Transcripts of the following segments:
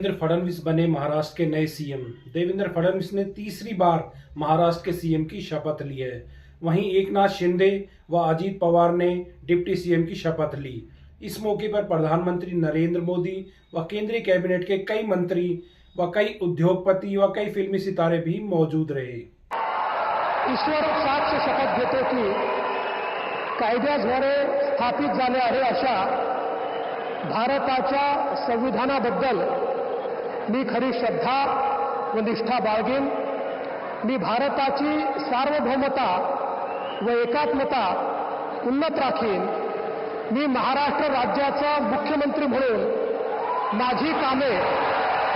देवेंद्र फडणवीस बने महाराष्ट्र के नए सीएम। देवेंद्र फडणवीस ने तीसरी बार महाराष्ट्र के सीएम की शपथ ली है। वहीं एकनाथ शिंदे व अजीत पवार ने डिप्टी सीएम की शपथ ली। इस मौके पर प्रधानमंत्री नरेंद्र मोदी व केंद्रीय कैबिनेट के कई मंत्री व कई उद्योगपति व कई फिल्मी सितारे भी मौजूद रहे। ईश्वर साक्ष शपथ घेतो की कायद्याद्वारे स्थापित झाले आहे अशा भारताच्या संविधानाबद्दल मी खरी श्रद्धा व निष्ठा बाळगेन। मी भारताची सार्वभौमता व एकात्मता उन्नत राखीन। मी महाराष्ट्र राज्याचा मुख्यमंत्री म्हणून माझी कामे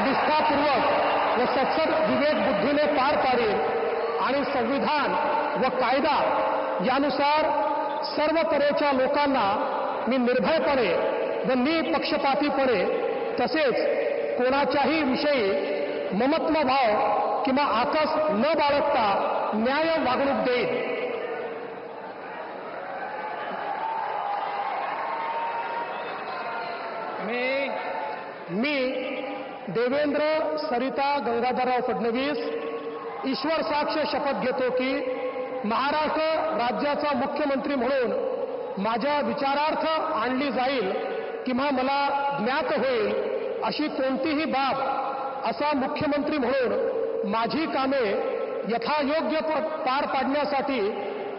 निष्ठापूर्वक व सत्सद विवेक बुद्धीने पार पाडेन आणि संविधान व कायदा यानुसार सर्व तऱ्हेच्या लोकांना मी निर्भयपणे व निपक्षपातीपणे तसेच कोणाच्याही विषयी ममत्व भाव किंवा आकस न बाळगता न्याय वागणूक देईन। मी देवेंद्र सरिता गंगाधरराव फडणवीस ईश्वर साक्ष शपथ घेतो की महाराष्ट्र राज्याचा मुख्यमंत्री म्हणून माझ्या विचारार्थ आणली जाईल किंवा मला ज्ञात होईल अशी कोणतीही बाब असा मुख्यमंत्री म्हणून माझी कामे यथायोग्य पार पाडण्यासाठी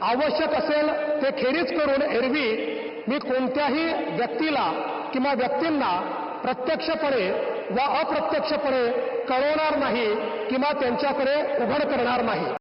आवश्यक असेल ते खेरीज करून एरवी मी कोणत्याही व्यक्तीला किंवा व्यक्तींना प्रत्यक्षपणे व अप्रत्यक्षपणे कळवणार नाही किंवा त्यांच्याकडे उघड करणार नाही।